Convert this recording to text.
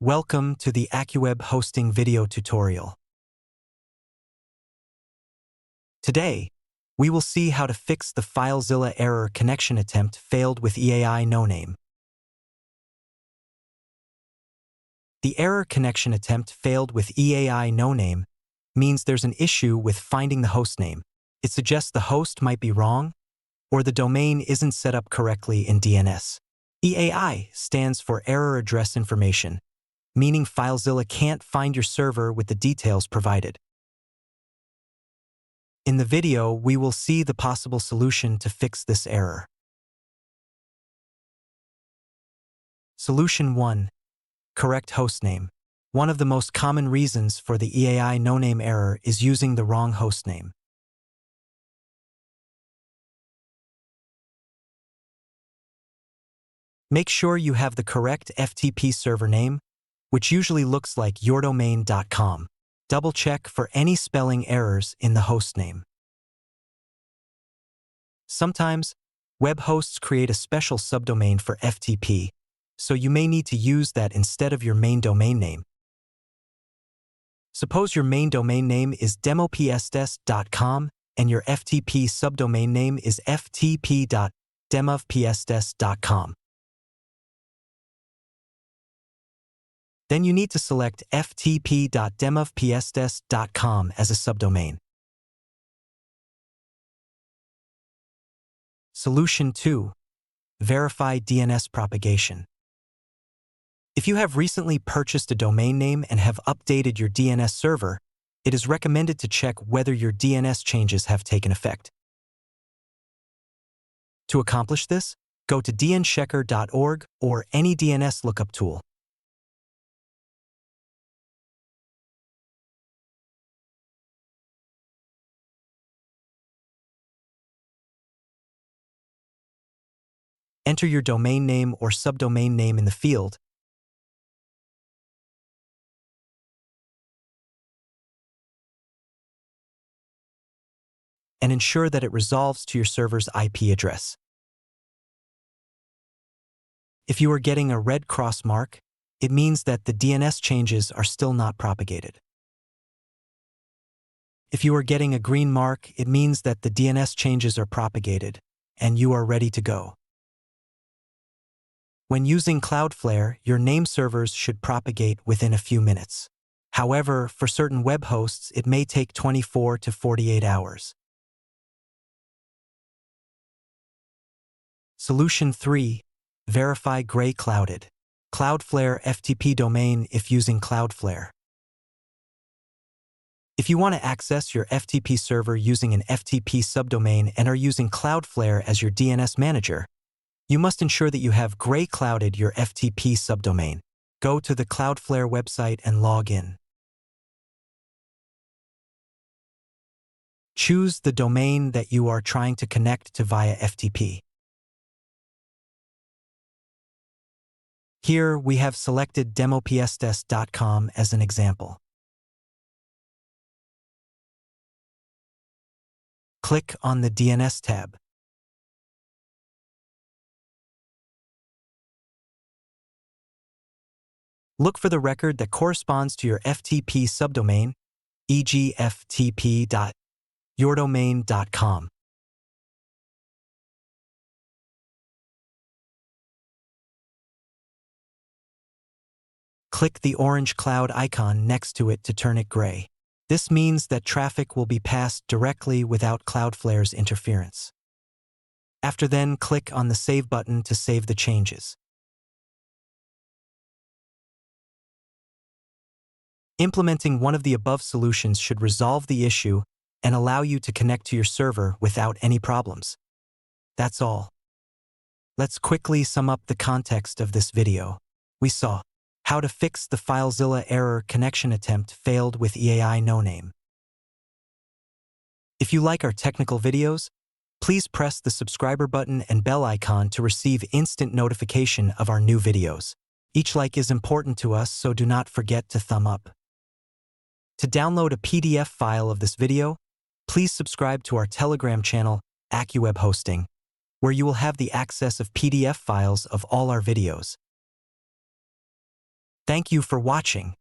Welcome to the AccuWeb hosting video tutorial. Today, we will see how to fix the FileZilla error connection attempt failed with EAI no name. The error connection attempt failed with EAI no name means there's an issue with finding the host name. It suggests the host might be wrong or the domain isn't set up correctly in DNS. EAI stands for Error Address Information, meaning FileZilla can't find your server with the details provided. In the video, we will see the possible solution to fix this error. Solution 1. Correct hostname. One of the most common reasons for the EAI no name error is using the wrong hostname. Make sure you have the correct FTP server name, which usually looks like yourdomain.com. Double-check for any spelling errors in the hostname. Sometimes, web hosts create a special subdomain for FTP, so you may need to use that instead of your main domain name. Suppose your main domain name is demopsdes.com and your FTP subdomain name is ftp.demopsdes.com. Then you need to select ftp.demopsdes.com as a subdomain. Solution 2. Verify DNS propagation. If you have recently purchased a domain name and have updated your DNS server, it is recommended to check whether your DNS changes have taken effect. To accomplish this, go to dnchecker.org or any DNS lookup tool. Enter your domain name or subdomain name in the field, and ensure that it resolves to your server's IP address. If you are getting a red cross mark, it means that the DNS changes are still not propagated. If you are getting a green mark, it means that the DNS changes are propagated, and you are ready to go. When using Cloudflare, your name servers should propagate within a few minutes. However, for certain web hosts, it may take 24 to 48 hours. Solution 3. Verify gray clouded. Cloudflare FTP domain if using Cloudflare. If you want to access your FTP server using an FTP subdomain and are using Cloudflare as your DNS manager, you must ensure that you have gray clouded your FTP subdomain. Go to the Cloudflare website and log in. Choose the domain that you are trying to connect to via FTP. Here we have selected demopsdes.com as an example. Click on the DNS tab. Look for the record that corresponds to your FTP subdomain, e.g. ftp.yourdomain.com. Click the orange cloud icon next to it to turn it gray. This means that traffic will be passed directly without Cloudflare's interference. After then, click on the Save button to save the changes. Implementing one of the above solutions should resolve the issue and allow you to connect to your server without any problems. That's all. Let's quickly sum up the context of this video. We saw how to fix the FileZilla error connection attempt failed with EAI no name. If you like our technical videos, please press the subscriber button and bell icon to receive instant notification of our new videos. Each like is important to us, so do not forget to thumb up. To download a PDF file of this video, please subscribe to our Telegram channel, AccuWeb Hosting, where you will have the access of PDF files of all our videos. Thank you for watching.